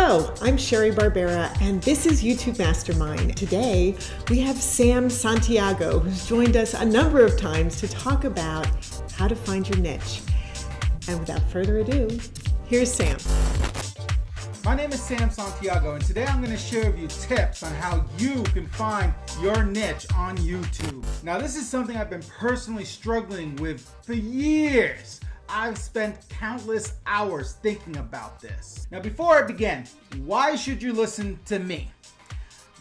Hello, I'm Sheri Barbera, and this is YouTube Mastermind. Today, we have Sam Santiago, who's joined us a number of times to talk about how to find your niche. And without further ado, here's Sam. My name is Sam Santiago, and today I'm going to share with you tips on how you can find your niche on YouTube. Now, this is something I've been personally struggling with for years. I've spent countless hours thinking about this. Now, before I begin, why should you listen to me?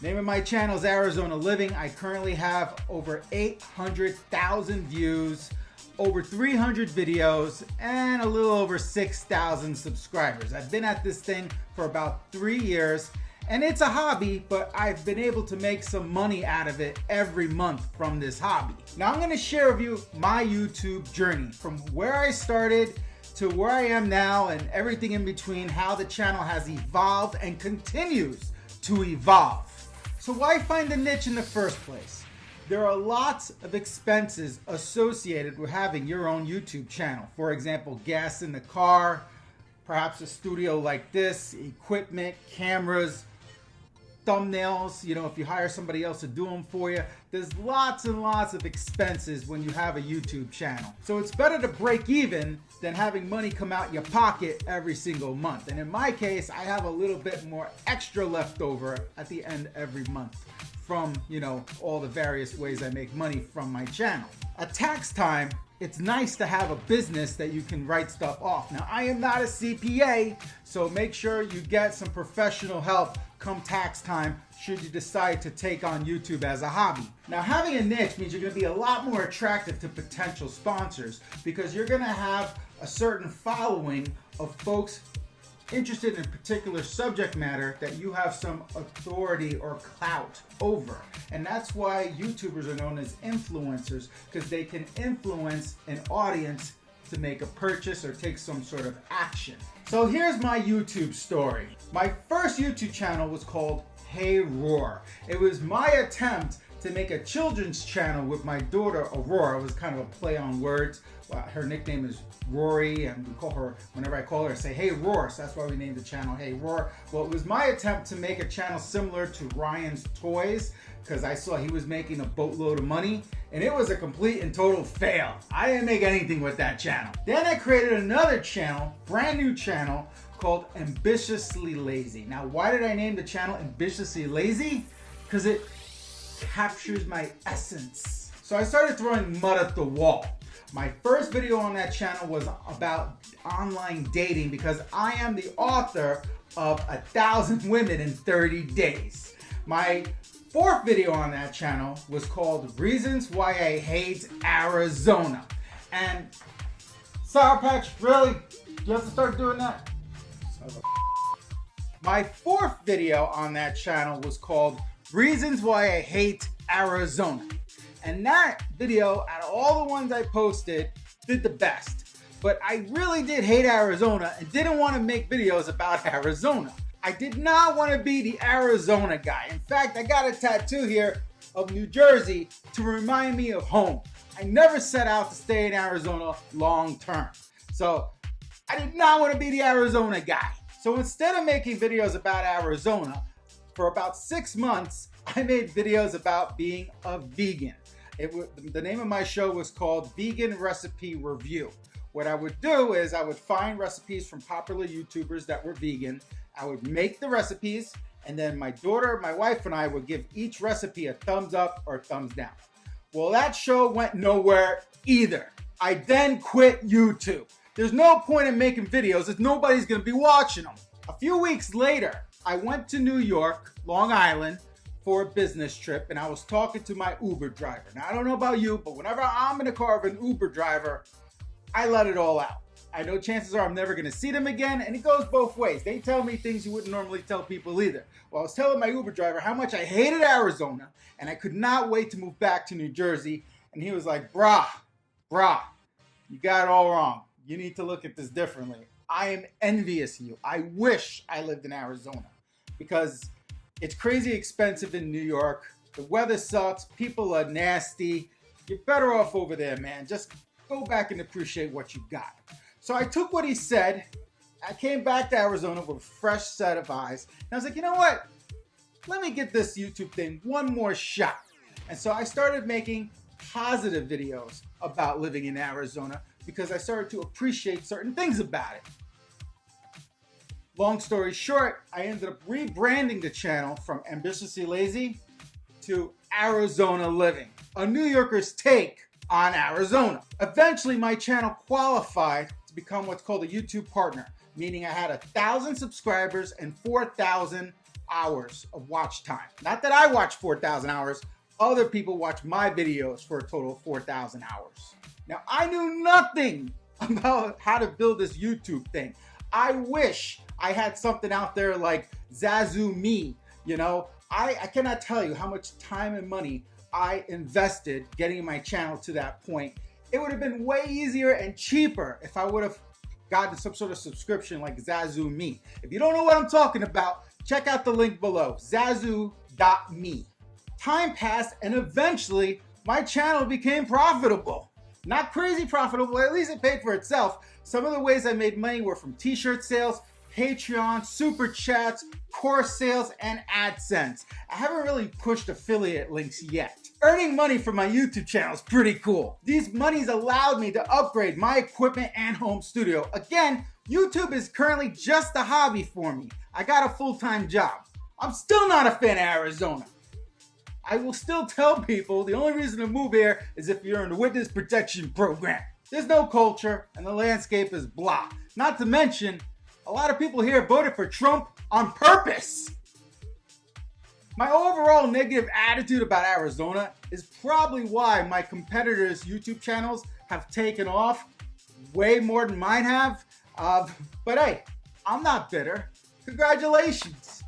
Name of my channel is Arizona Living. I currently have over 800,000 views, over 300 videos, and a little over 6,000 subscribers. I've been at this thing for about 3 years, and it's a hobby, but I've been able to make some money out of it every month from this hobby. Now I'm gonna share with you my YouTube journey, from where I started to where I am now and everything in between, how the channel has evolved and continues to evolve. So why find a niche in the first place? There are lots of expenses associated with having your own YouTube channel. For example, gas in the car, perhaps a studio like this, equipment, cameras, thumbnails, if you hire somebody else to do them for you. There's lots and lots of expenses when you have a YouTube channel. So it's better to break even than having money come out your pocket every single month. And in my case, I have a little bit more extra left over at the end every month from, all the various ways I make money from my channel. At tax time, it's nice to have a business that you can write stuff off. Now, I am not a CPA, so make sure you get some professional help come tax time should you decide to take on YouTube as a hobby. Now, having a niche means you're gonna be a lot more attractive to potential sponsors because you're gonna have a certain following of folks interested in a particular subject matter that you have some authority or clout over. And that's why YouTubers are known as influencers, because they can influence an audience to make a purchase or take some sort of action. So here's my YouTube story. My first YouTube channel was called Hey Roar. It was my attempt to make a children's channel with my daughter Aurora. It was kind of a play on words. Her nickname is Rory, and we call her, whenever I call her, I say, hey Roar, so that's why we named the channel Hey Roar. Well, it was my attempt to make a channel similar to Ryan's Toys, because I saw he was making a boatload of money, and it was a complete and total fail. I didn't make anything with that channel. Then I created another channel, brand new channel, called Ambitiously Lazy. Now, why did I name the channel Ambitiously Lazy? Because it captures my essence. So I started throwing mud at the wall. My first video on that channel was about online dating because I am the author of 1,000 Women in 30 Days. My fourth video on that channel was called Reasons Why I Hate Arizona. And Sour Patch, really? You have to start doing that? My fourth video on that channel was called Reasons Why I Hate Arizona. And that video, out of all the ones I posted, did the best. But I really did hate Arizona and didn't want to make videos about Arizona. I did not want to be the Arizona guy. In fact, I got a tattoo here of New Jersey to remind me of home. I never set out to stay in Arizona long term. So I did not want to be the Arizona guy. So instead of making videos about Arizona, for about 6 months, I made videos about being a vegan. The name of my show was called Vegan Recipe Review. What I would do is I would find recipes from popular YouTubers that were vegan. I would make the recipes, and then my daughter, my wife, and I would give each recipe a thumbs up or thumbs down. Well, that show went nowhere either. I then quit YouTube. There's no point in making videos if nobody's gonna be watching them. A few weeks later, I went to New York, Long Island, for a business trip, and I was talking to my Uber driver. Now, I don't know about you, but whenever I'm in the car of an Uber driver, I let it all out. I know chances are I'm never gonna see them again, and it goes both ways. They tell me things you wouldn't normally tell people either. Well, I was telling my Uber driver how much I hated Arizona, and I could not wait to move back to New Jersey, and he was like, brah, you got it all wrong. You need to look at this differently. I am envious of you. I wish I lived in Arizona because it's crazy expensive in New York. The weather sucks. People are nasty. You're better off over there, man. Just go back and appreciate what you got. So I took what he said I came back to Arizona with a fresh set of eyes. And I was like, you know what? Let me get this YouTube thing one more shot. And so I started making positive videos about living in Arizona because I started to appreciate certain things about it. Long story short, I ended up rebranding the channel from Ambitiously Lazy to Arizona Living, a New Yorker's take on Arizona. Eventually, my channel qualified to become what's called a YouTube partner, meaning I had 1,000 subscribers and 4,000 hours of watch time. Not that I watch 4,000 hours, other people watch my videos for a total of 4,000 hours. Now, I knew nothing about how to build this YouTube thing. I wish I had something out there like Zazu Me, you know. I cannot tell you how much time and money I invested getting my channel to that point. It would have been way easier and cheaper if I would have gotten some sort of subscription like Zazu Me. If you don't know what I'm talking about, check out the link below, zazu.me. Time passed and eventually my channel became profitable. Not crazy profitable, at least it paid for itself. Some of the ways I made money were from t-shirt sales, Patreon, super chats, course sales, and AdSense. I haven't really pushed affiliate links yet. Earning money from my YouTube channel is pretty cool. These monies allowed me to upgrade my equipment and home studio. Again, YouTube is currently just a hobby for me. I got a full-time job. I'm still not a fan of Arizona. I will still tell people the only reason to move here is if you're in the witness protection program. There's no culture and the landscape is blah. Not to mention, a lot of people here voted for Trump on purpose. My overall negative attitude about Arizona is probably why my competitors' YouTube channels have taken off way more than mine have. But hey, I'm not bitter. Congratulations.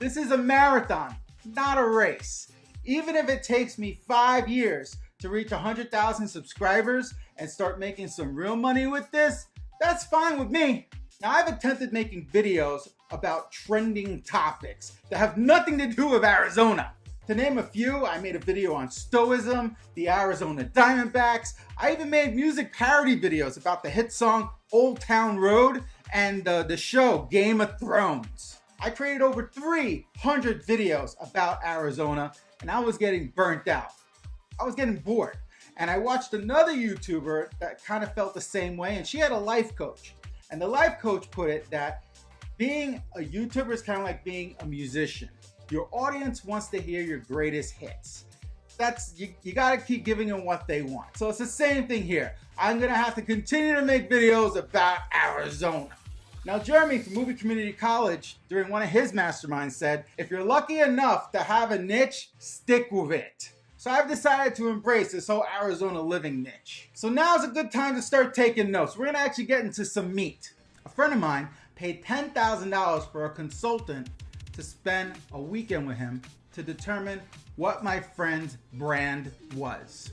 This is a marathon, not a race. Even if it takes me 5 years to reach 100,000 subscribers and start making some real money with this, that's fine with me. Now, I've attempted making videos about trending topics that have nothing to do with Arizona. To name a few, I made a video on Stoicism, the Arizona Diamondbacks. I even made music parody videos about the hit song Old Town Road and the show Game of Thrones. I created over 300 videos about Arizona and I was getting burnt out. I was getting bored. And I watched another YouTuber that kind of felt the same way, and she had a life coach. And the life coach put it that being a YouTuber is kind of like being a musician. Your audience wants to hear your greatest hits. You gotta keep giving them what they want. So it's the same thing here. I'm gonna have to continue to make videos about Arizona. Now, Jeremy from Movie Community College, during one of his masterminds said, if you're lucky enough to have a niche, stick with it. So I've decided to embrace this whole Arizona living niche. So now's a good time to start taking notes. We're gonna actually get into some meat. A friend of mine paid $10,000 for a consultant to spend a weekend with him to determine what my friend's brand was.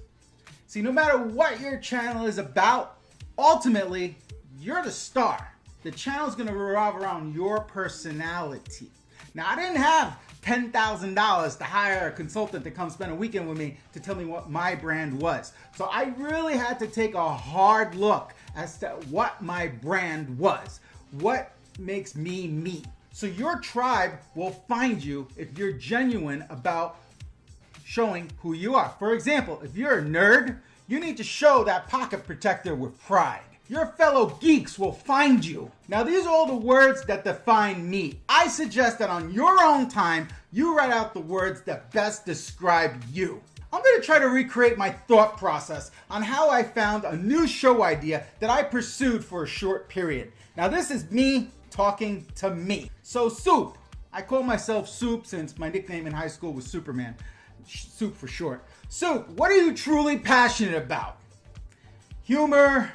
See, no matter what your channel is about, ultimately, you're the star. The channel's gonna revolve around your personality. Now, I didn't have $10,000 to hire a consultant to come spend a weekend with me to tell me what my brand was. So I really had to take a hard look as to what my brand was. What makes me me? So your tribe will find you if you're genuine about showing who you are. For example, if you're a nerd, you need to show that pocket protector with pride. Your fellow geeks will find you. Now, these are all the words that define me. I suggest that on your own time, you write out the words that best describe you. I'm gonna try to recreate my thought process on how I found a new show idea that I pursued for a short period. Now, this is me talking to me. So, Soup. I call myself Soup since my nickname in high school was Superman. Soup for short. Soup, what are you truly passionate about? Humor,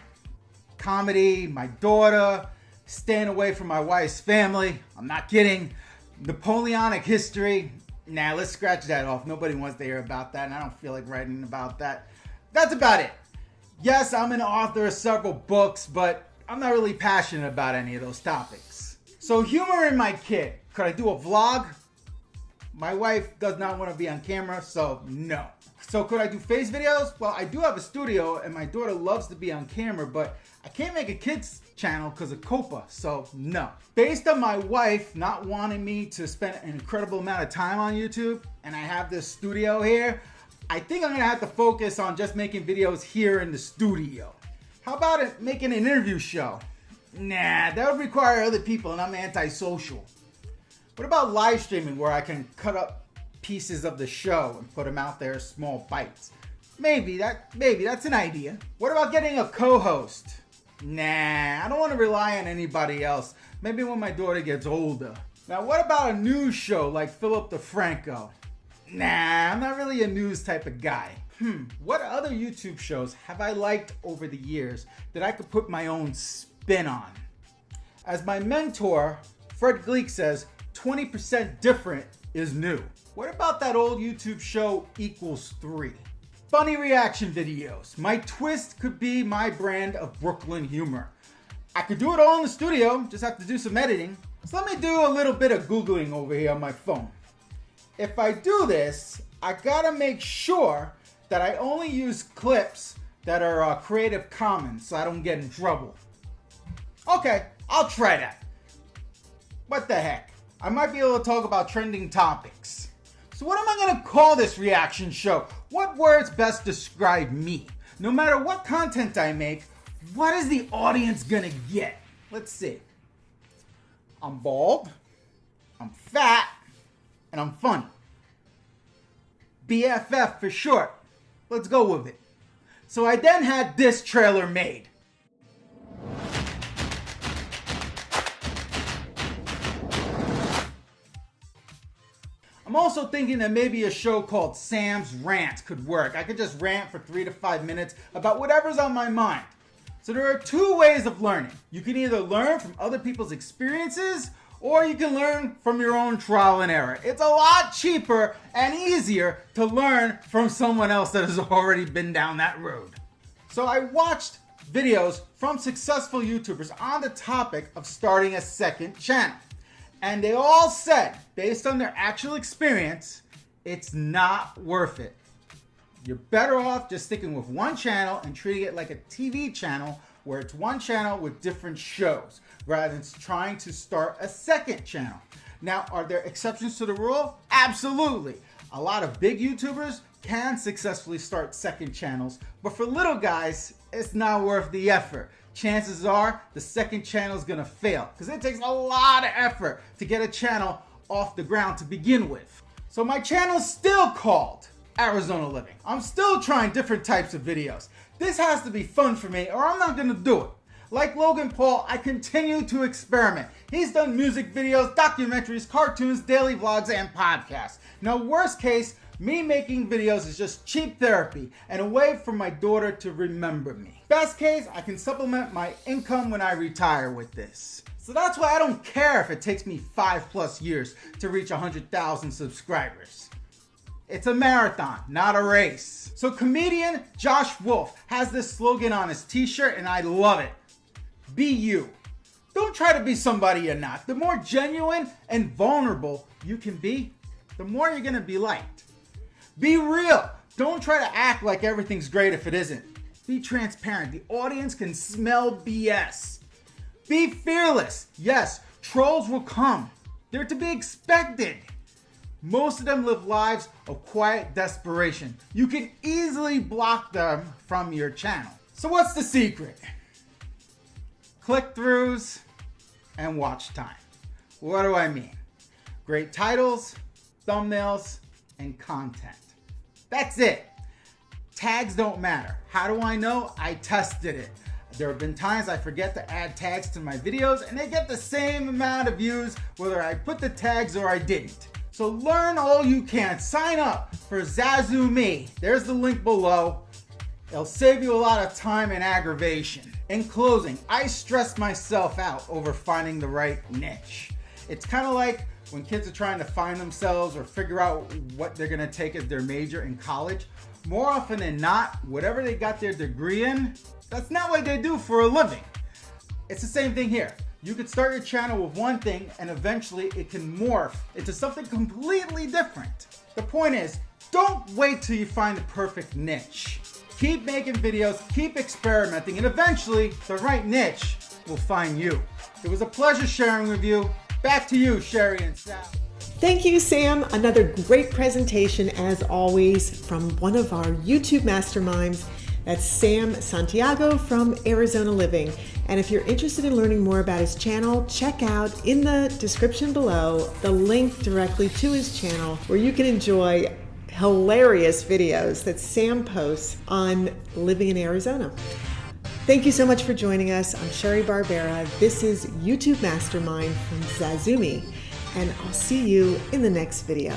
comedy, my daughter, staying away from my wife's family. I'm not kidding. Napoleonic history. Nah, let's scratch that off. Nobody wants to hear about that, and I don't feel like writing about that. That's about it. Yes, I'm an author of several books, but I'm not really passionate about any of those topics. So, humor in my kit. Could I do a vlog? My wife does not want to be on camera, so no. So could I do face videos? Well, I do have a studio and my daughter loves to be on camera, but I can't make a kids channel because of COPA, so no. Based on my wife not wanting me to spend an incredible amount of time on YouTube, and I have this studio here, I think I'm gonna have to focus on just making videos here in the studio. How about it making an interview show? Nah, that would require other people and I'm antisocial. What about live streaming where I can cut up pieces of the show and put them out there as small bites? Maybe that's an idea. What about getting a co-host? Nah, I don't want to rely on anybody else. Maybe when my daughter gets older. Now, what about a news show like Philip DeFranco? Nah, I'm not really a news type of guy. What other YouTube shows have I liked over the years that I could put my own spin on? As my mentor, Fred Gleek says, 20% different is new. What about that old YouTube show Equals 3? Funny reaction videos. My twist could be my brand of Brooklyn humor. I could do it all in the studio, just have to do some editing. So let me do a little bit of Googling over here on my phone. If I do this, I gotta make sure that I only use clips that are Creative Commons so I don't get in trouble. Okay, I'll try that. What the heck? I might be able to talk about trending topics. So what am I gonna call this reaction show? What words best describe me? No matter what content I make, what is the audience gonna get? Let's see. I'm bald, I'm fat, and I'm funny. BFF for short. Let's go with it. So I then had this trailer made. I'm also thinking that maybe a show called Sam's Rant could work. I could just rant for 3 to 5 minutes about whatever's on my mind. So there are two ways of learning. You can either learn from other people's experiences or you can learn from your own trial and error. It's a lot cheaper and easier to learn from someone else that has already been down that road. So I watched videos from successful YouTubers on the topic of starting a second channel. And they all said, based on their actual experience, it's not worth it. You're better off just sticking with one channel and treating it like a TV channel where it's one channel with different shows rather than trying to start a second channel. Now, are there exceptions to the rule? Absolutely. A lot of big YouTubers can successfully start second channels, but for little guys, it's not worth the effort. Chances are the second channel is gonna fail because it takes a lot of effort to get a channel off the ground to begin with. So my channel's still called Arizona Living. I'm still trying different types of videos. This has to be fun for me or I'm not gonna do it. Like Logan Paul, I continue to experiment. He's done music videos, documentaries, cartoons, daily vlogs, and podcasts. Now, worst case, me making videos is just cheap therapy and a way for my daughter to remember me. Best case, I can supplement my income when I retire with this. So that's why I don't care if it takes me 5+ years to reach 100,000 subscribers. It's a marathon, not a race. So comedian Josh Wolf has this slogan on his t-shirt and I love it. Be you. Don't try to be somebody you're not. The more genuine and vulnerable you can be, the more you're gonna be liked. Be real. Don't try to act like everything's great if it isn't. Be transparent. The audience can smell BS. Be fearless. Yes, trolls will come. They're to be expected. Most of them live lives of quiet desperation. You can easily block them from your channel. So what's the secret? Click-throughs and watch time. What do I mean? Great titles, thumbnails, and content. That's it. Tags don't matter. How do I know? I tested it. There have been times I forget to add tags to my videos and they get the same amount of views whether I put the tags or I didn't. So learn all you can. Sign up for Zazu Me. There's the link below. It'll save you a lot of time and aggravation. In closing, I stressed myself out over finding the right niche. It's kind of like when kids are trying to find themselves or figure out what they're gonna take as their major in college. More often than not, whatever they got their degree in, that's not what they do for a living. It's the same thing here. You could start your channel with one thing and eventually it can morph into something completely different. The point is, don't wait till you find the perfect niche. Keep making videos, keep experimenting, and eventually the right niche will find you. It was a pleasure sharing with you. Back to you, Sheri and Sam. Thank you, Sam. Another great presentation as always from one of our YouTube masterminds. That's Sam Santiago from Arizona Living. And if you're interested in learning more about his channel, check out in the description below the link directly to his channel where you can enjoy hilarious videos that Sam posts on living in Arizona. Thank you so much for joining us. I'm Sheri Barbera. This is YouTube Mastermind from Zazumi, and I'll see you in the next video.